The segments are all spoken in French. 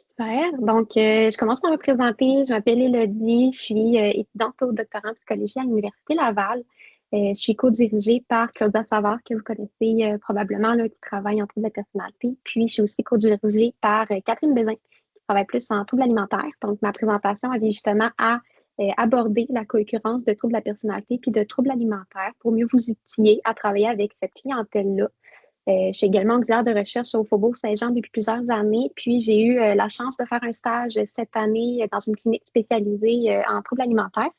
Super. Donc, je commence par me présenter. Je m'appelle Élodie. Je suis étudiante au doctorat en psychologie à l'Université Laval. Je suis co-dirigée par Claudia Savard, que vous connaissez probablement, là, qui travaille en troubles de la personnalité. Puis, je suis aussi co-dirigée par Catherine Bézin, qui travaille plus en troubles alimentaires. Donc, ma présentation avait justement à aborder la co-occurrence de troubles de la personnalité puis de troubles alimentaires pour mieux vous outiller à travailler avec cette clientèle-là. Je suis également auxiliaire de recherche au Faubourg Saint-Jean depuis plusieurs années. Puis, j'ai eu la chance de faire un stage cette année dans une clinique spécialisée en troubles alimentaires,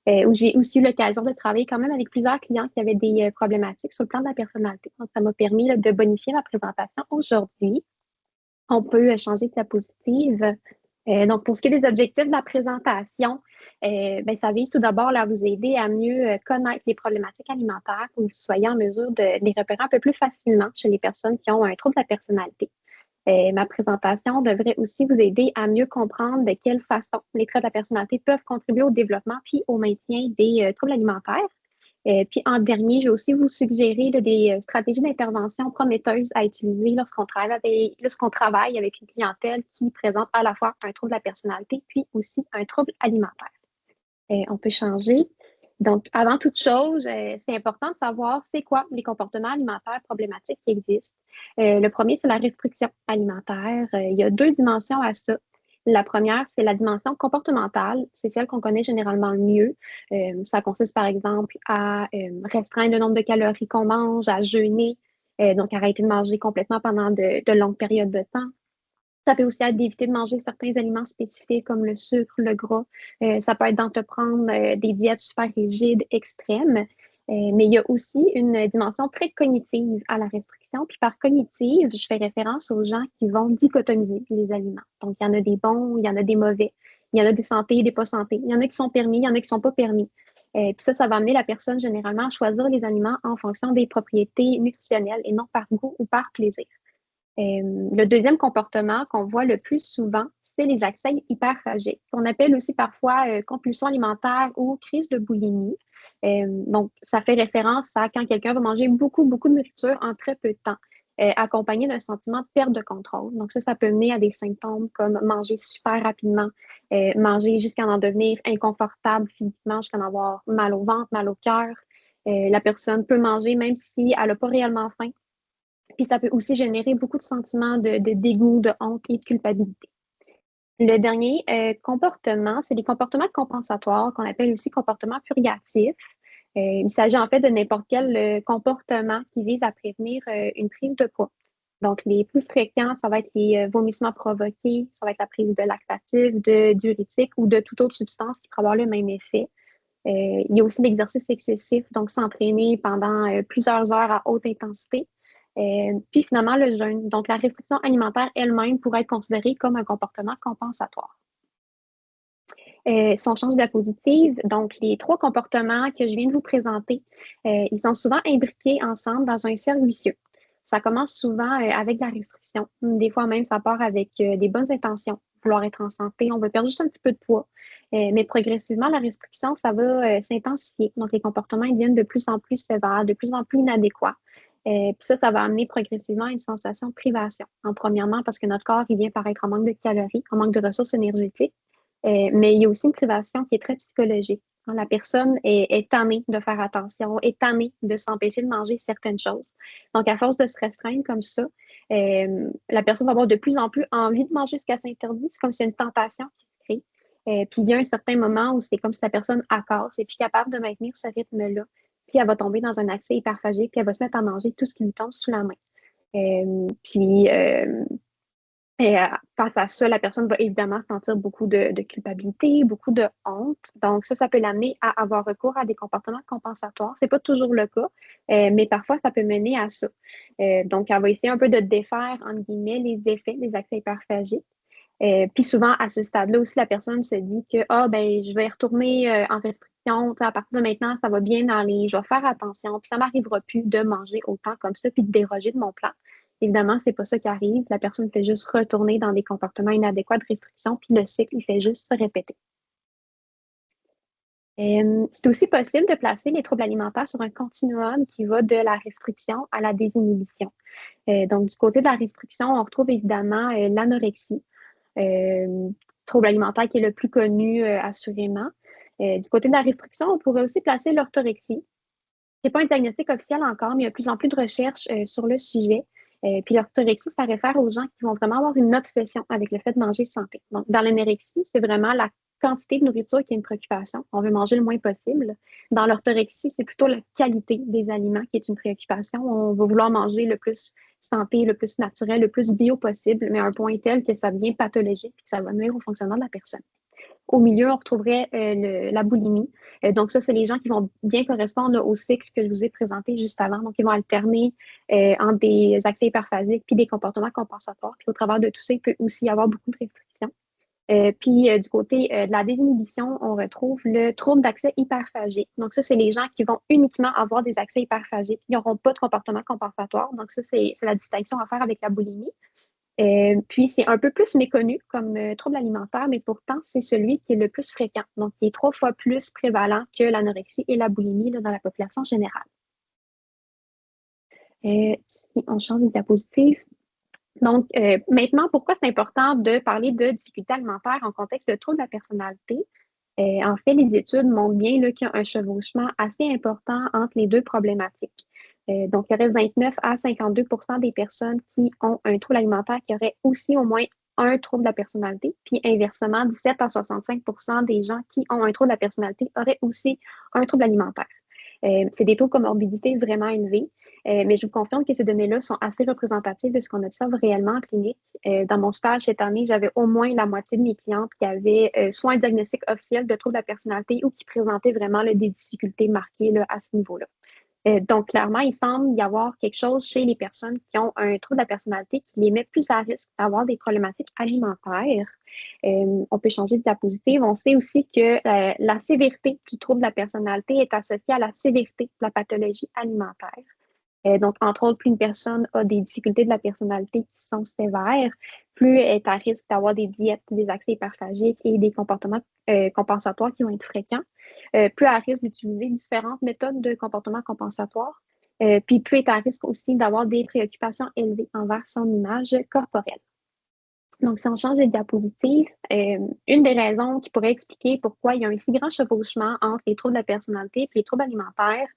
où j'ai aussi eu l'occasion de travailler quand même avec plusieurs clients qui avaient des problématiques sur le plan de la personnalité. Donc, ça m'a permis là, de bonifier ma présentation aujourd'hui. On peut changer de la positive. Donc, pour ce qui est des objectifs de la présentation, ben, ça vise tout d'abord là, à vous aider à mieux connaître les problématiques alimentaires pour que vous soyez en mesure de les repérer un peu plus facilement chez les personnes qui ont un trouble de la personnalité. Ma présentation devrait aussi vous aider à mieux comprendre de quelle façon les traits de la personnalité peuvent contribuer au développement puis au maintien des troubles alimentaires. Puis en dernier, je vais aussi vous suggérer là, des stratégies d'intervention prometteuses à utiliser lorsqu'on travaille avec une clientèle qui présente à la fois un trouble de la personnalité puis aussi un trouble alimentaire. On peut changer. Donc, avant toute chose, c'est important de savoir c'est quoi les comportements alimentaires problématiques qui existent. Le premier, c'est la restriction alimentaire. Il y a deux dimensions à ça. La première, c'est la dimension comportementale. C'est celle qu'on connaît généralement le mieux. Ça consiste, par exemple, à restreindre le nombre de calories qu'on mange, à jeûner, donc arrêter de manger complètement pendant de longues périodes de temps. Ça peut aussi être d'éviter de manger certains aliments spécifiques comme le sucre, le gras. Ça peut être d'entreprendre des diètes super rigides, extrêmes. Mais il y a aussi une dimension très cognitive à la restriction. Puis par cognitive, je fais référence aux gens qui vont dichotomiser les aliments. Donc, il y en a des bons, il y en a des mauvais. Il y en a des santé, des pas santé. Il y en a qui sont permis, il y en a qui sont pas permis. Puis ça va amener la personne généralement à choisir les aliments en fonction des propriétés nutritionnelles et non par goût ou par plaisir. Le deuxième comportement qu'on voit le plus souvent, c'est les accès hyperphagiques, qu'on appelle aussi parfois compulsion alimentaire ou crise de boulimie. Donc, ça fait référence à quand quelqu'un va manger beaucoup, beaucoup de nourriture en très peu de temps, accompagné d'un sentiment de perte de contrôle. Donc, ça peut mener à des symptômes comme manger super rapidement, manger jusqu'à en devenir inconfortable physiquement, jusqu'à en avoir mal au ventre, mal au cœur. La personne peut manger même si elle n'a pas réellement faim. Puis ça peut aussi générer beaucoup de sentiments de dégoût, de honte et de culpabilité. Le dernier comportement, c'est les comportements compensatoires qu'on appelle aussi comportements purgatifs. Il s'agit en fait de n'importe quel comportement qui vise à prévenir une prise de poids. Donc, les plus fréquents, ça va être les vomissements provoqués, ça va être la prise de laxatifs, de diurétiques ou de toute autre substance qui peut avoir le même effet. Il y a aussi l'exercice excessif, donc s'entraîner pendant plusieurs heures à haute intensité. Puis finalement, le jeûne. Donc, la restriction alimentaire elle-même pourrait être considérée comme un comportement compensatoire. Si on change de diapositive, donc les trois comportements que je viens de vous présenter, ils sont souvent imbriqués ensemble dans un cercle vicieux. Ça commence souvent avec la restriction. Des fois même, ça part avec des bonnes intentions. Vouloir être en santé, on veut perdre juste un petit peu de poids. Mais progressivement, la restriction, ça va s'intensifier. Donc, les comportements ils deviennent de plus en plus sévères, de plus en plus inadéquats. Puis ça va amener progressivement à une sensation de privation. En premièrement, parce que notre corps, il vient paraître en manque de calories, en manque de ressources énergétiques. Mais il y a aussi une privation qui est très psychologique. Quand la personne est tannée de faire attention, est tannée de s'empêcher de manger certaines choses. Donc, à force de se restreindre comme ça, la personne va avoir de plus en plus envie de manger ce qu'elle s'interdit. C'est comme s'il y a une tentation qui se crée. Puis il y a un certain moment où c'est comme si la personne accasse et puis capable de maintenir ce rythme-là. Puis elle va tomber dans un accès hyperphagique, puis elle va se mettre à manger tout ce qui lui tombe sous la main. Puis et face à ça, la personne va évidemment sentir beaucoup de culpabilité, beaucoup de honte. Donc, ça peut l'amener à avoir recours à des comportements compensatoires. C'est pas toujours le cas, mais parfois, ça peut mener à ça. Donc, elle va essayer un peu de défaire, entre guillemets, les effets des accès hyperphagiques. Puis souvent, à ce stade-là aussi, la personne se dit que ben, je vais retourner en restriction. À partir de maintenant, ça va bien aller. Je vais faire attention. Puis ça m'arrivera plus de manger autant comme ça, puis de déroger de mon plan. Évidemment, c'est pas ça qui arrive. La personne fait juste retourner dans des comportements inadéquats de restriction, puis le cycle, il fait juste se répéter. C'est aussi possible de placer les troubles alimentaires sur un continuum qui va de la restriction à la désinhibition. Donc, du côté de la restriction, on retrouve évidemment l'anorexie. Euh, Trouble alimentaire qui est le plus connu, assurément. Du côté de la restriction, on pourrait aussi placer l'orthorexie. C'est pas un diagnostic officiel encore, mais il y a de plus en plus de recherches sur le sujet. Puis l'orthorexie, ça réfère aux gens qui vont vraiment avoir une obsession avec le fait de manger santé. Donc, dans l'anorexie, c'est vraiment la quantité de nourriture qui est une préoccupation. On veut manger le moins possible. Dans l'orthorexie, c'est plutôt la qualité des aliments qui est une préoccupation. On va vouloir manger le plus santé, le plus naturel, le plus bio possible, mais à un point tel que ça devient pathologique et que ça va nuire au fonctionnement de la personne. Au milieu, on retrouverait la boulimie. Donc, ça, c'est les gens qui vont bien correspondre là, au cycle que je vous ai présenté juste avant. Donc, ils vont alterner entre des accès hyperphasiques puis des comportements compensatoires. Puis, au travers de tout ça, il peut aussi y avoir beaucoup de restrictions. Puis, du côté de la désinhibition, on retrouve le trouble d'accès hyperphagique. Donc, ça, c'est les gens qui vont uniquement avoir des accès hyperphagiques. Ils n'auront pas de comportement compensatoire. Donc, ça, c'est la distinction à faire avec la boulimie. Puis, c'est un peu plus méconnu comme trouble alimentaire, mais pourtant, c'est celui qui est le plus fréquent, donc qui est 3 fois plus prévalent que l'anorexie et la boulimie là, dans la population générale. Si on change de diapositive. Donc, maintenant, pourquoi c'est important de parler de difficultés alimentaires en contexte de trouble de la personnalité? En fait, les études montrent bien qu'il y a un chevauchement assez important entre les deux problématiques. Donc, il y aurait 29 à 52 des personnes qui ont un trouble alimentaire qui auraient aussi au moins un trouble de la personnalité. Puis, inversement, 17 à 65 des gens qui ont un trouble de la personnalité auraient aussi un trouble alimentaire. C'est des taux de comorbidité vraiment élevés, mais je vous confirme que ces données-là sont assez représentatives de ce qu'on observe réellement en clinique. Dans mon stage cette année, j'avais au moins la moitié de mes clientes qui avaient soit un diagnostic officiel de trouble de la personnalité ou qui présentaient vraiment là, des difficultés marquées là, à ce niveau-là. Donc, clairement, il semble y avoir quelque chose chez les personnes qui ont un trouble de la personnalité qui les met plus à risque d'avoir des problématiques alimentaires. On peut changer de diapositive. On sait aussi que la sévérité du trouble de la personnalité est associée à la sévérité de la pathologie alimentaire. Donc, entre autres, plus une personne a des difficultés de la personnalité qui sont sévères, plus elle est à risque d'avoir des diètes, des accès hyperphagiques et des comportements compensatoires qui vont être fréquents, plus à risque d'utiliser différentes méthodes de comportement compensatoire, puis plus est à risque aussi d'avoir des préoccupations élevées envers son image corporelle. Donc, si on change de diapositive, une des raisons qui pourrait expliquer pourquoi il y a un si grand chevauchement entre les troubles de la personnalité et les troubles alimentaires,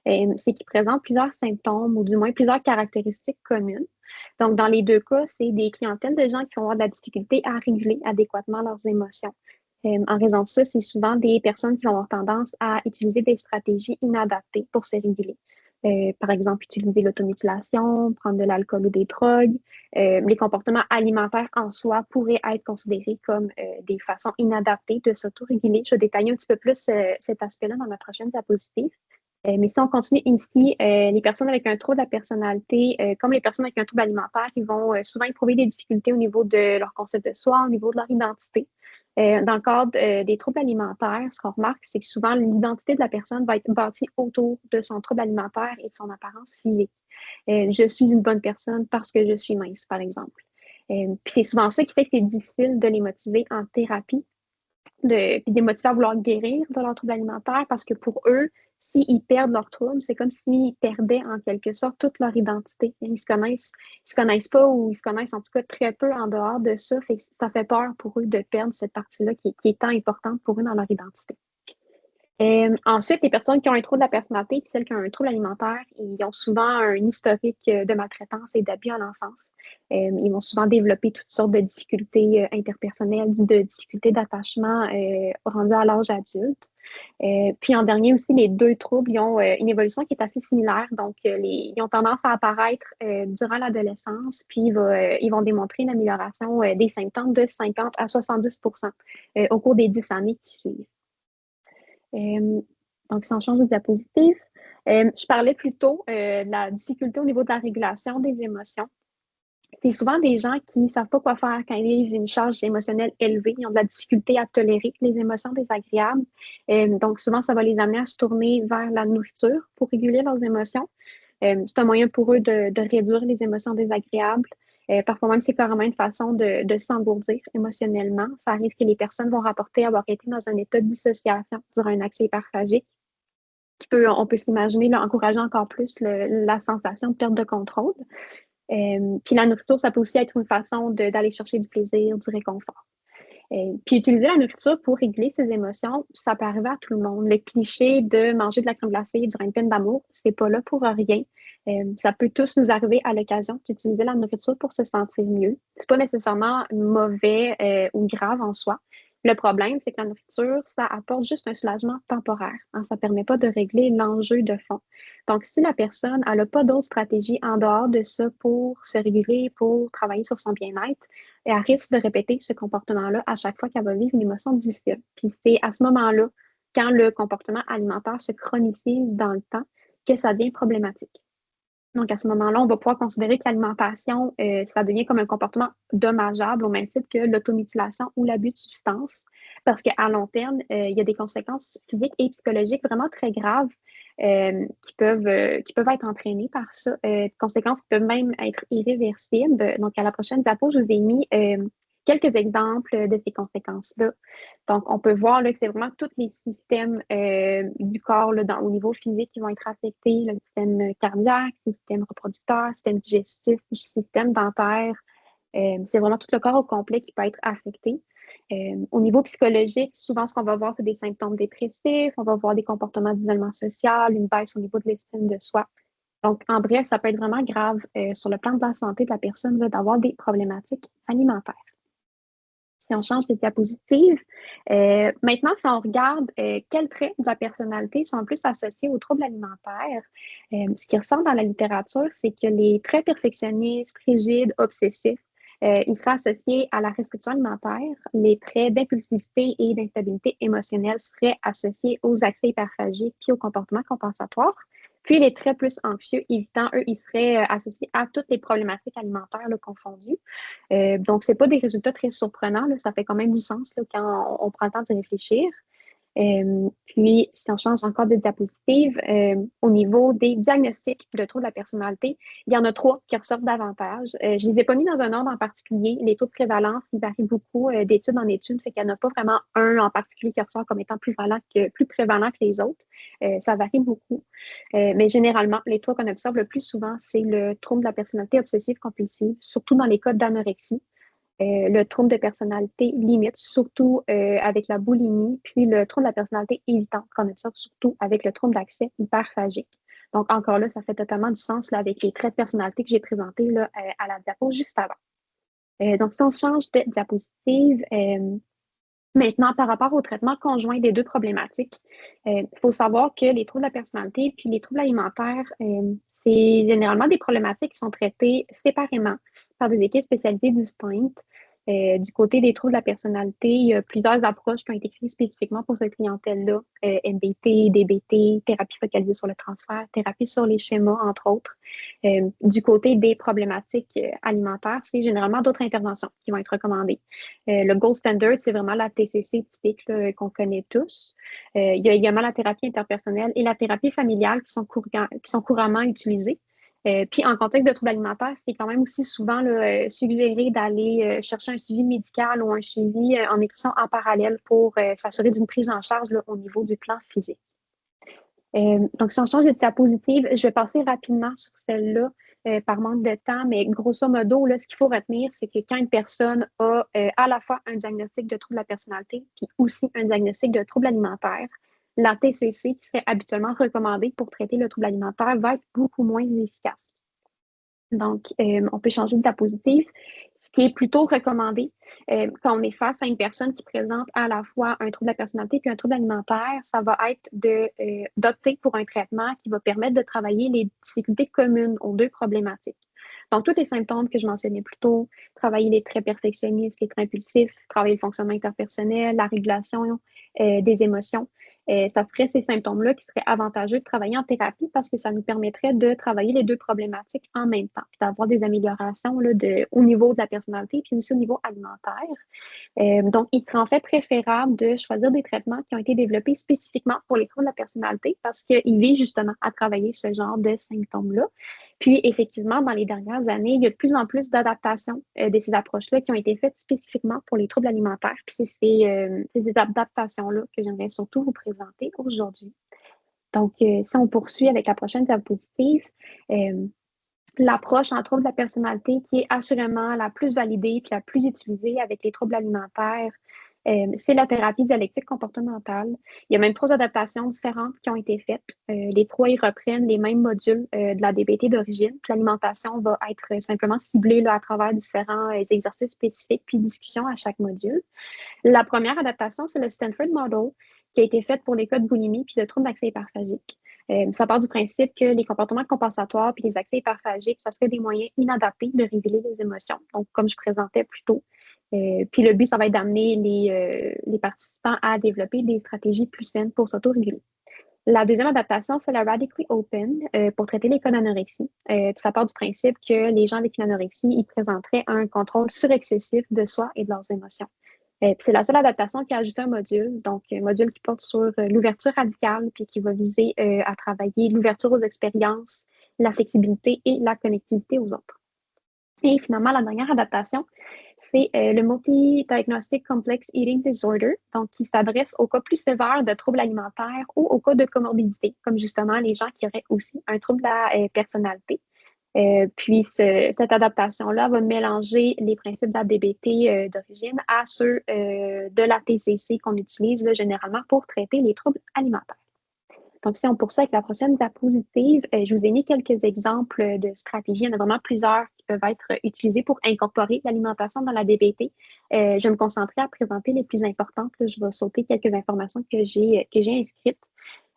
c'est qu'ils présentent plusieurs symptômes ou du moins plusieurs caractéristiques communes. Donc, dans les deux cas, c'est des clientèles de gens qui vont avoir de la difficulté à réguler adéquatement leurs émotions. En raison de ça, c'est souvent des personnes qui vont avoir tendance à utiliser des stratégies inadaptées pour se réguler. Par exemple, utiliser l'automutilation, prendre de l'alcool ou des drogues. Les comportements alimentaires en soi pourraient être considérés comme des façons inadaptées de s'autoréguler. Je vais détailler un petit peu plus cet aspect-là dans ma prochaine diapositive. Mais si on continue ici, les personnes avec un trouble de la personnalité, comme les personnes avec un trouble alimentaire, ils vont souvent éprouver des difficultés au niveau de leur concept de soi, au niveau de leur identité. Dans le cadre des troubles alimentaires, ce qu'on remarque, c'est que souvent l'identité de la personne va être bâtie autour de son trouble alimentaire et de son apparence physique. Je suis une bonne personne parce que je suis mince, par exemple. Puis c'est souvent ça qui fait que c'est difficile de les motiver en thérapie puis de les motiver à vouloir guérir de leur trouble alimentaire parce que pour eux, s'ils perdent leur trouble, c'est comme s'ils perdaient en quelque sorte toute leur identité. Ils se connaissent pas ou ils se connaissent en tout cas très peu en dehors de ça. Fait que ça fait peur pour eux de perdre cette partie-là qui est tant importante pour eux dans leur identité. Ensuite, les personnes qui ont un trouble de la personnalité et celles qui ont un trouble alimentaire, ils ont souvent un historique de maltraitance et d'abus en enfance. Ils vont souvent développer toutes sortes de difficultés interpersonnelles, de difficultés d'attachement rendues à l'âge adulte. Puis en dernier aussi, les deux troubles, ils ont une évolution qui est assez similaire. Donc, ils ont tendance à apparaître durant l'adolescence, puis ils vont démontrer une amélioration des symptômes de 50 à 70 au cours des 10 années qui suivent. Donc, si on change de diapositive, je parlais plutôt de la difficulté au niveau de la régulation des émotions. C'est souvent des gens qui ne savent pas quoi faire quand ils vivent une charge émotionnelle élevée. Ils ont de la difficulté à tolérer les émotions désagréables. Donc, souvent, ça va les amener à se tourner vers la nourriture pour réguler leurs émotions. C'est un moyen pour eux de réduire les émotions désagréables. Parfois même, c'est carrément une façon de s'engourdir émotionnellement. Ça arrive que les personnes vont rapporter avoir été dans un état de dissociation durant un accès hyperphagique. On peut s'imaginer encourager encore plus la sensation de perte de contrôle. Puis la nourriture, ça peut aussi être une façon d'aller chercher du plaisir, du réconfort. Puis utiliser la nourriture pour réguler ses émotions, ça peut arriver à tout le monde. Le cliché de manger de la crème glacée durant une peine d'amour, c'est pas là pour rien. Ça peut tous nous arriver à l'occasion d'utiliser la nourriture pour se sentir mieux. C'est pas nécessairement mauvais ou grave en soi. Le problème, c'est que la nourriture, ça apporte juste un soulagement temporaire, hein. Ça permet pas de régler l'enjeu de fond. Donc, si la personne, elle n'a pas d'autres stratégies en dehors de ça pour se réguler, pour travailler sur son bien-être, elle risque de répéter ce comportement-là à chaque fois qu'elle va vivre une émotion difficile. Puis c'est à ce moment-là, quand le comportement alimentaire se chronicise dans le temps, que ça devient problématique. Donc, à ce moment-là, on va pouvoir considérer que l'alimentation, ça devient comme un comportement dommageable au même titre que l'automutilation ou l'abus de substances, parce qu'à long terme, il y a des conséquences physiques et psychologiques vraiment très graves qui peuvent être entraînées par ça, conséquences qui peuvent même être irréversibles. Donc, à la prochaine diapo, je vous ai mis quelques exemples de ces conséquences-là. Donc, on peut voir là, que c'est vraiment tous les systèmes du corps là, au niveau physique qui vont être affectés, le système cardiaque, le système reproducteur, le système digestif, le système dentaire. C'est vraiment tout le corps au complet qui peut être affecté. Au niveau psychologique, souvent, ce qu'on va voir, c'est des symptômes dépressifs, on va voir des comportements d'isolement social, une baisse au niveau de l'estime de soi. Donc, en bref, ça peut être vraiment grave sur le plan de la santé de la personne d'avoir des problématiques alimentaires. Si on change de diapositive, maintenant, si on regarde quels traits de la personnalité sont plus associés aux troubles alimentaires, ce qui ressort dans la littérature, c'est que les traits perfectionnistes, rigides, obsessifs, ils seraient associés à la restriction alimentaire. Les traits d'impulsivité et d'instabilité émotionnelle seraient associés aux accès hyperphagiques puis aux comportements compensatoires. Puis les traits plus anxieux, évitant, eux, ils seraient associés à toutes les problématiques alimentaires là, confondues. Donc, ce n'est pas des résultats très surprenants. Là, ça fait quand même du sens là, quand on prend le temps d'y réfléchir. Puis, si on change encore de diapositive, au niveau des diagnostics de troubles de la personnalité, il y en a 3 qui ressortent davantage. Je ne les ai pas mis dans un ordre en particulier. Les taux de prévalence, ils varient beaucoup d'études en études, fait qu'il n'y en a pas vraiment un en particulier qui ressort comme étant plus prévalent que les autres. Ça varie beaucoup. Mais généralement, les 3 qu'on observe le plus souvent, c'est le trouble de la personnalité obsessive compulsive, surtout dans les cas d'anorexie. Le trouble de personnalité limite, surtout avec la boulimie, puis le trouble de la personnalité évitante qu'on observe surtout avec le trouble d'accès hyperphagique. Donc, encore là, ça fait totalement du sens là, avec les traits de personnalité que j'ai présentés là, à la diapo juste avant. Donc, si on change de diapositive, maintenant, par rapport au traitement conjoint des deux problématiques, il faut savoir que les troubles de la personnalité puis les troubles alimentaires, c'est généralement des problématiques qui sont traitées séparément par des équipes spécialisées distinctes. Du côté des troubles de la personnalité, il y a plusieurs approches qui ont été créées spécifiquement pour cette clientèle-là. MBT, DBT, thérapie focalisée sur le transfert, thérapie sur les schémas, entre autres. Du côté des problématiques alimentaires, c'est généralement d'autres interventions qui vont être recommandées. Le gold standard, c'est vraiment la TCC typique qu'on connaît tous. Il y a également la thérapie interpersonnelle et la thérapie familiale qui sont couramment utilisées. Puis en contexte de troubles alimentaires, c'est quand même aussi souvent là, suggéré d'aller chercher un suivi médical ou un suivi en nutrition en parallèle pour s'assurer d'une prise en charge là, au niveau du plan physique. Donc, si on change de diapositive, je vais passer rapidement sur celle-là par manque de temps, mais grosso modo, là, ce qu'il faut retenir, c'est que quand une personne a à la fois un diagnostic de trouble de la personnalité, puis aussi un diagnostic de trouble alimentaire, la TCC, qui serait habituellement recommandée pour traiter le trouble alimentaire, va être beaucoup moins efficace. Donc, on peut changer de diapositive. Ce qui est plutôt recommandé quand on est face à une personne qui présente à la fois un trouble de la personnalité puis un trouble alimentaire, ça va être d'opter pour un traitement qui va permettre de travailler les difficultés communes aux deux problématiques. Donc, tous les symptômes que je mentionnais plus tôt, travailler les traits perfectionnistes, les traits impulsifs, travailler le fonctionnement interpersonnel, la régulation des émotions, ça serait ces symptômes-là qui seraient avantageux de travailler en thérapie parce que ça nous permettrait de travailler les deux problématiques en même temps, puis d'avoir des améliorations là, au niveau de la personnalité, puis aussi au niveau alimentaire. Donc, il serait en fait préférable de choisir des traitements qui ont été développés spécifiquement pour les troubles de la personnalité parce qu'ils visent justement à travailler ce genre de symptômes-là. Puis, effectivement, dans les dernières années, il y a de plus en plus d'adaptations de ces approches-là qui ont été faites spécifiquement pour les troubles alimentaires. Puis, c'est ces adaptations-là que j'aimerais surtout vous présenter aujourd'hui. Donc, si on poursuit avec la prochaine diapositive, l'approche en troubles de la personnalité qui est assurément la plus validée puis la plus utilisée avec les troubles alimentaires. C'est la thérapie dialectique comportementale. Il y a même trois adaptations différentes qui ont été faites. Les trois, ils reprennent les mêmes modules de la DBT d'origine. Puis l'alimentation va être simplement ciblée là, à travers différents exercices spécifiques puis discussions à chaque module. La première adaptation, c'est le Stanford Model qui a été faite pour les cas de boulimie puis de troubles d'accès hyperphagique. Ça part du principe que les comportements compensatoires puis les accès hyperphagiques, ça serait des moyens inadaptés de révéler les émotions. Donc, comme je présentais plus tôt. Puis le but, ça va être d'amener les participants à développer des stratégies plus saines pour s'auto-réguler. La deuxième adaptation, c'est la Radically Open pour traiter les cas d'anorexie. Ça part du principe que les gens avec une anorexie, ils présenteraient un contrôle surexcessif de soi et de leurs émotions. Puis c'est la seule adaptation qui a ajouté un module, donc un module qui porte sur l'ouverture radicale, puis qui va viser à travailler l'ouverture aux expériences, la flexibilité et la connectivité aux autres. Et finalement, la dernière adaptation, c'est le Multi-Diagnostic Complex Eating Disorder, donc qui s'adresse aux cas plus sévères de troubles alimentaires ou aux cas de comorbidité, comme justement les gens qui auraient aussi un trouble de la personnalité. Puis cette adaptation-là va mélanger les principes de la DBT d'origine à ceux de la TCC qu'on utilise là, généralement pour traiter les troubles alimentaires. Donc, si on poursuit avec la prochaine diapositive, je vous ai mis quelques exemples de stratégies. Il y en a vraiment plusieurs qui peuvent être utilisées pour incorporer l'alimentation dans la DBT. Je vais me concentrer à présenter les plus importantes. Là, je vais sauter quelques informations que j'ai inscrites.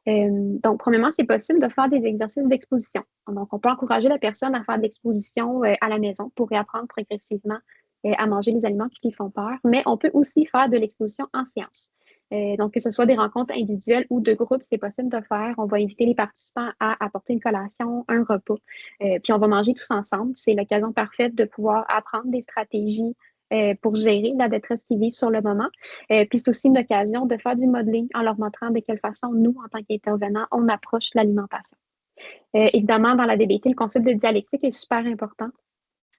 Donc, premièrement, c'est possible de faire des exercices d'exposition. Donc, on peut encourager la personne à faire de l'exposition à la maison pour réapprendre progressivement à manger les aliments qui lui font peur, mais on peut aussi faire de l'exposition en séance. Donc, que ce soit des rencontres individuelles ou de groupe, c'est possible de faire. On va inviter les participants à apporter une collation, un repas, puis on va manger tous ensemble. C'est l'occasion parfaite de pouvoir apprendre des stratégies pour gérer la détresse qu'ils vivent sur le moment. Puis c'est aussi une occasion de faire du modeling en leur montrant de quelle façon nous, en tant qu'intervenants, on approche l'alimentation. Évidemment, dans la DBT, le concept de dialectique est super important.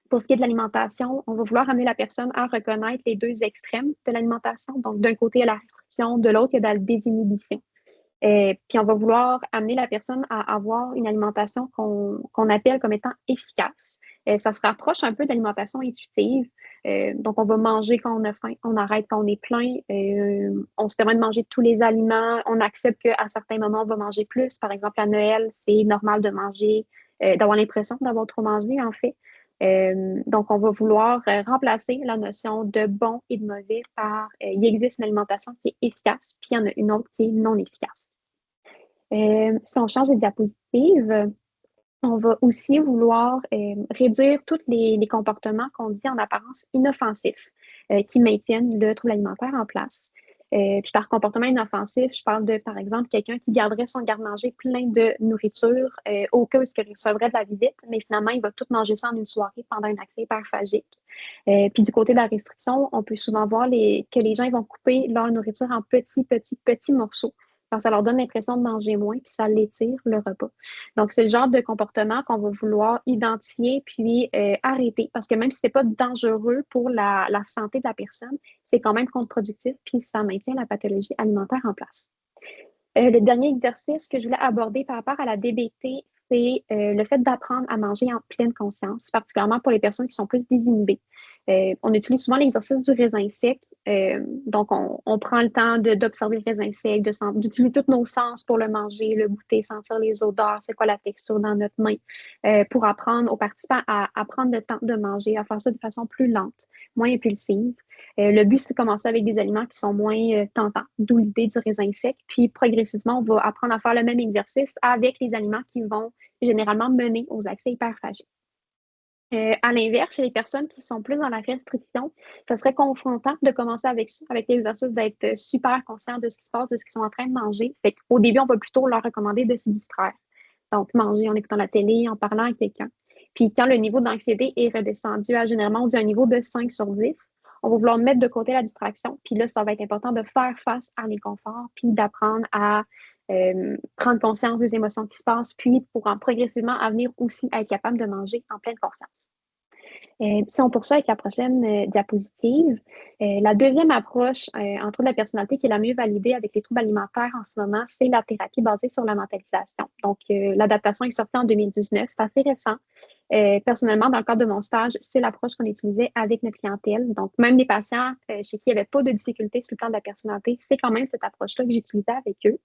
Pour ce qui est de l'alimentation, on va vouloir amener la personne à reconnaître les deux extrêmes de l'alimentation. Donc, d'un côté, il y a la restriction, de l'autre, il y a la désinhibition. Puis, on va vouloir amener la personne à avoir une alimentation qu'on appelle comme étant efficace. Ça se rapproche un peu d'alimentation intuitive. Donc, on va manger quand on a faim, on arrête quand on est plein, on se permet de manger tous les aliments, on accepte qu'à certains moments, on va manger plus. Par exemple, à Noël, c'est normal de manger, d'avoir l'impression d'avoir trop mangé, en fait. Donc, on va vouloir remplacer la notion de bon et de mauvais par il existe une alimentation qui est efficace, puis il y en a une autre qui est non efficace. Si on change de diapositive, on va aussi vouloir réduire tous les comportements qu'on dit en apparence inoffensifs qui maintiennent le trouble alimentaire en place. Puis par comportement inoffensif, je parle de, par exemple, quelqu'un qui garderait son garde-manger plein de nourriture au cas où il recevrait de la visite, mais finalement, il va tout manger ça en une soirée pendant un accès hyperphagique. Puis du côté de la restriction, on peut souvent voir que les gens vont couper leur nourriture en petits morceaux. Parce que ça leur donne l'impression de manger moins, puis ça l'étire le repas. Donc, c'est le genre de comportement qu'on va vouloir identifier puis arrêter. Parce que même si ce n'est pas dangereux pour la santé de la personne, c'est quand même contre-productif, puis ça maintient la pathologie alimentaire en place. Le dernier exercice que je voulais aborder par rapport à la DBT, c'est le fait d'apprendre à manger en pleine conscience, particulièrement pour les personnes qui sont plus désinhibées. On utilise souvent l'exercice du raisin sec. Donc, on prend le temps d'observer le raisin sec, d'utiliser tous nos sens pour le manger, le goûter, sentir les odeurs, c'est quoi la texture dans notre main, pour apprendre aux participants à prendre le temps de manger, à faire ça de façon plus lente, moins impulsive. Le but, c'est de commencer avec des aliments qui sont moins tentants, d'où l'idée du raisin sec. Puis, progressivement, on va apprendre à faire le même exercice avec les aliments qui vont généralement mener aux accès hyperphagiques. À l'inverse, chez les personnes qui sont plus dans la restriction, ça serait confrontant de commencer avec ça, avec l'exercice d'être super conscient de ce qui se passe, de ce qu'ils sont en train de manger. Fait qu'au début, on va plutôt leur recommander de se distraire. Donc, manger en écoutant la télé, en parlant avec quelqu'un. Puis, quand le niveau d'anxiété est redescendu à généralement, on dit un niveau de 5 sur 10, on va vouloir mettre de côté la distraction. Puis là, ça va être important de faire face à l'inconfort, puis d'apprendre à prendre conscience des émotions qui se passent, puis pour en progressivement à venir aussi à être capable de manger en pleine conscience. Si on poursuit avec la prochaine diapositive, la deuxième approche en trouble de la personnalité qui est la mieux validée avec les troubles alimentaires en ce moment, c'est la thérapie basée sur la mentalisation. Donc, l'adaptation est sortie en 2019, c'est assez récent. Personnellement, dans le cadre de mon stage, c'est l'approche qu'on utilisait avec notre clientèle. Donc, même les patients chez qui il n'y avait pas de difficultés sur le plan de la personnalité, c'est quand même cette approche-là que j'utilisais avec eux.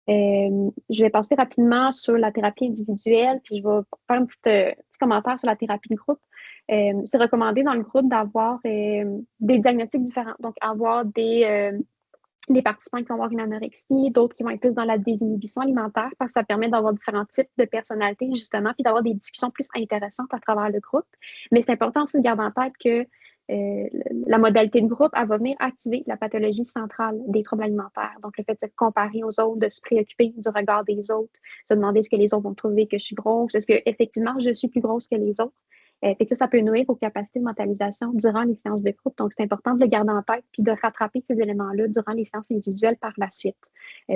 Je vais passer rapidement sur la thérapie individuelle, puis je vais faire un petit commentaire sur la thérapie de groupe. C'est recommandé dans le groupe d'avoir des diagnostics différents, donc avoir des participants qui vont avoir une anorexie, d'autres qui vont être plus dans la désinhibition alimentaire, parce que ça permet d'avoir différents types de personnalités, justement, puis d'avoir des discussions plus intéressantes à travers le groupe. Mais c'est important aussi de garder en tête que la modalité de groupe, elle va venir activer la pathologie centrale des troubles alimentaires. Donc, le fait de se comparer aux autres, de se préoccuper du regard des autres, se demander est-ce que les autres vont trouver que je suis grosse, est-ce que effectivement je suis plus grosse que les autres. Fait que ça peut nuire aux capacités de mentalisation durant les séances de groupe. Donc, c'est important de le garder en tête puis de rattraper ces éléments-là durant les séances individuelles par la suite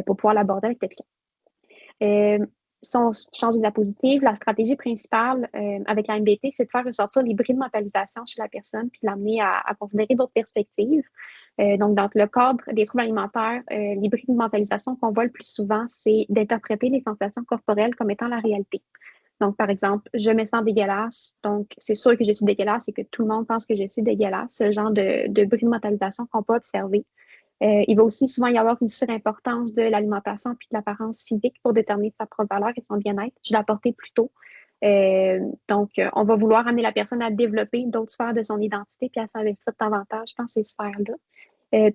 pour pouvoir l'aborder avec le client. Si on change de diapositive, la stratégie principale avec la MBT, c'est de faire ressortir les bris de mentalisation chez la personne puis l'amener à considérer d'autres perspectives. Donc, dans le cadre des troubles alimentaires, les bris de mentalisation qu'on voit le plus souvent, c'est d'interpréter les sensations corporelles comme étant la réalité. Donc, par exemple, je me sens dégueulasse, donc c'est sûr que je suis dégueulasse et que tout le monde pense que je suis dégueulasse. C'est le genre de bris de mentalisation qu'on peut observer. Il va aussi souvent y avoir une surimportance de l'alimentation puis de l'apparence physique pour déterminer sa propre valeur et son bien-être. Je l'ai apporté plus tôt. Donc, on va vouloir amener la personne à développer d'autres sphères de son identité puis à s'investir davantage dans ces sphères-là.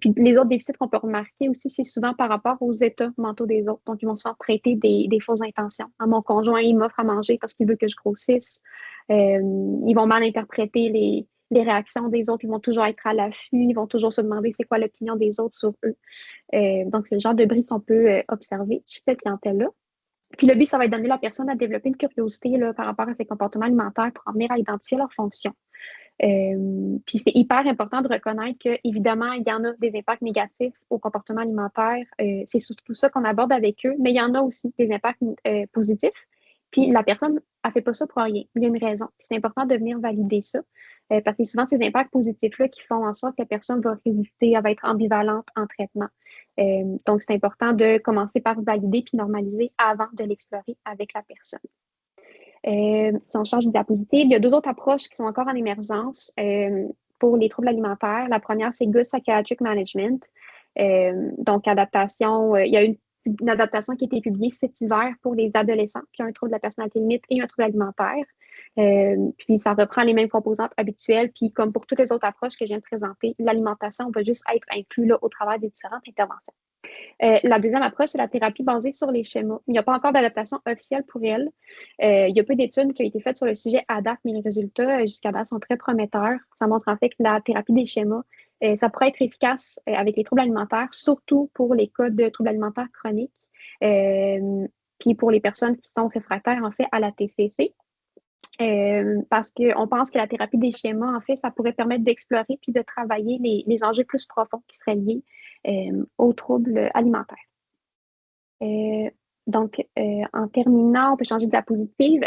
Puis les autres déficits qu'on peut remarquer aussi, c'est souvent par rapport aux états mentaux des autres. Donc, ils vont se faire prêter des fausses intentions. Mon conjoint, il m'offre à manger parce qu'il veut que je grossisse. Ils vont mal interpréter les réactions des autres. Ils vont toujours être à l'affût. Ils vont toujours se demander c'est quoi l'opinion des autres sur eux. Donc, c'est le genre de bris qu'on peut observer chez cette clientèle-là. Puis le but, ça va être d'amener la personne à développer une curiosité là, par rapport à ses comportements alimentaires pour en venir à identifier leurs fonctions. Puis c'est hyper important de reconnaître qu'évidemment, il y en a des impacts négatifs au comportement alimentaire. C'est surtout ça qu'on aborde avec eux, mais il y en a aussi des impacts positifs. Puis la personne ne fait pas ça pour rien. Il y a une raison. Puis c'est important de venir valider ça parce que c'est souvent ces impacts positifs-là qui font en sorte que la personne va résister, elle va être ambivalente en traitement. Donc, c'est important de commencer par valider puis normaliser avant de l'explorer avec la personne. Si on change de diapositive, il y a deux autres approches qui sont encore en émergence pour les troubles alimentaires. La première, c'est Good Psychiatric Management. Donc, adaptation, il y a une adaptation qui a été publiée cet hiver pour les adolescents qui ont un trouble de la personnalité limite et un trouble alimentaire. Puis, ça reprend les mêmes composantes habituelles. Puis, comme pour toutes les autres approches que je viens de présenter, l'alimentation va juste être inclue là, au travers des différentes interventions. La deuxième approche, c'est la thérapie basée sur les schémas. Il n'y a pas encore d'adaptation officielle pour elle. Il y a peu d'études qui ont été faites sur le sujet à date, mais les résultats jusqu'à date sont très prometteurs. Ça montre en fait que la thérapie des schémas, ça pourrait être efficace avec les troubles alimentaires, surtout pour les cas de troubles alimentaires chroniques, puis pour les personnes qui sont réfractaires en fait à la TCC. Parce qu'on pense que la thérapie des schémas, en fait, ça pourrait permettre d'explorer puis de travailler les enjeux plus profonds qui seraient liés aux troubles alimentaires. Donc, en terminant, on peut changer de diapositive.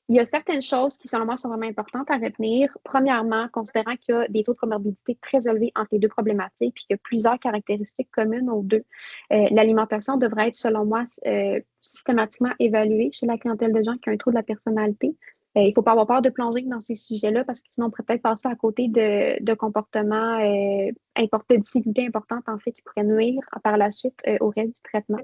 Il y a certaines choses qui, selon moi, sont vraiment importantes à retenir. Premièrement, considérant qu'il y a des taux de comorbidité très élevés entre les deux problématiques, puis qu'il y a plusieurs caractéristiques communes aux deux, l'alimentation devrait être, selon moi, systématiquement évaluée chez la clientèle de gens qui ont un trouble de la personnalité. Il ne faut pas avoir peur de plonger dans ces sujets-là parce que sinon, on pourrait peut-être passer à côté de comportements, de difficultés importantes, en fait, qui pourraient nuire par la suite au reste du traitement.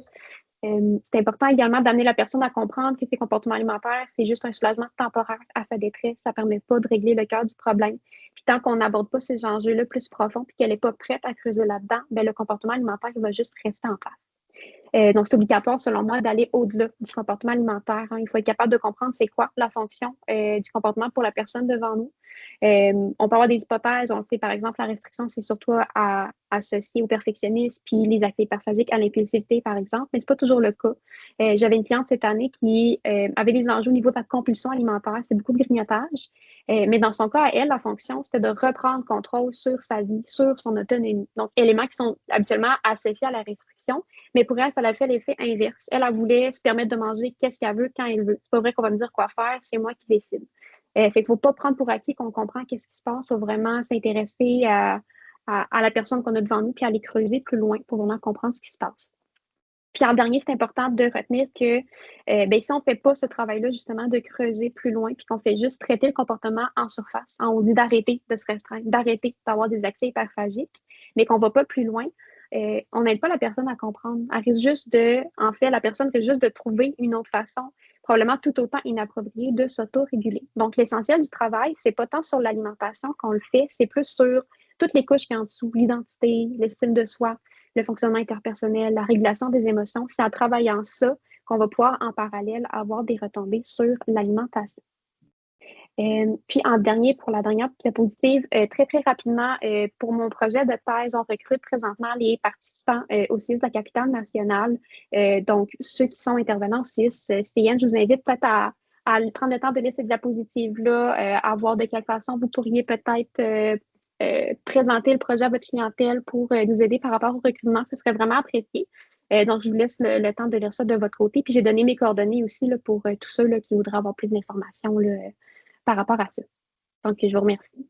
C'est important également d'amener la personne à comprendre que ses comportements alimentaires, c'est juste un soulagement temporaire à sa détresse. Ça ne permet pas de régler le cœur du problème. Puis tant qu'on n'aborde pas ces enjeux-là plus profonds puis qu'elle n'est pas prête à creuser là-dedans, ben, le comportement alimentaire il va juste rester en place. Donc, c'est obligatoire, selon moi, d'aller au-delà du comportement alimentaire. Il faut être capable de comprendre c'est quoi la fonction du comportement pour la personne devant nous. On peut avoir des hypothèses. On sait, par exemple, la restriction, c'est surtout associé au perfectionnisme, puis les actes hyperphagiques à l'impulsivité, par exemple, mais ce n'est pas toujours le cas. J'avais une cliente cette année qui avait des enjeux au niveau de la compulsion alimentaire. C'est beaucoup de grignotage. Mais dans son cas, à elle, la fonction, c'était de reprendre contrôle sur sa vie, sur son autonomie. Donc, éléments qui sont habituellement associés à la restriction, mais pour elle, ça a fait l'effet inverse. Elle voulait se permettre de manger qu'est-ce qu'elle veut, quand elle veut. C'est pas vrai qu'on va me dire quoi faire, c'est moi qui décide. Fait qu'il faut pas prendre pour acquis qu'on comprend qu'est-ce qui se passe. Il faut vraiment s'intéresser à la personne qu'on a devant nous puis aller creuser plus loin pour vraiment comprendre ce qui se passe. Puis en dernier, c'est important de retenir que ben, si on ne fait pas ce travail-là, justement, de creuser plus loin, puis qu'on fait juste traiter le comportement en surface, on dit d'arrêter de se restreindre, d'arrêter d'avoir des accès hyperphagiques, mais qu'on ne va pas plus loin, on n'aide pas la personne à comprendre. Elle risque juste en fait, la personne risque juste de trouver une autre façon, probablement tout autant inappropriée, de s'auto-réguler. Donc, l'essentiel du travail, c'est pas tant sur l'alimentation qu'on le fait, c'est plus sur toutes les couches qui sont en dessous, l'identité, l'estime de soi, le fonctionnement interpersonnel, la régulation des émotions. C'est en travaillant ça qu'on va pouvoir, en parallèle, avoir des retombées sur l'alimentation. Puis en dernier, pour la dernière diapositive, très, très rapidement, pour mon projet de thèse, on recrute présentement les participants au CIS de la capitale nationale. Donc, ceux qui sont intervenants au CIS, Yann, je vous invite peut-être à prendre le temps de lire cette diapositive-là, à voir de quelle façon vous pourriez peut-être présenter le projet à votre clientèle pour nous aider par rapport au recrutement. Ce serait vraiment apprécié. Donc, je vous laisse le temps de lire ça de votre côté. Puis, j'ai donné mes coordonnées aussi là, pour tous ceux là, qui voudraient avoir plus d'informations là, par rapport à ça. Donc, je vous remercie.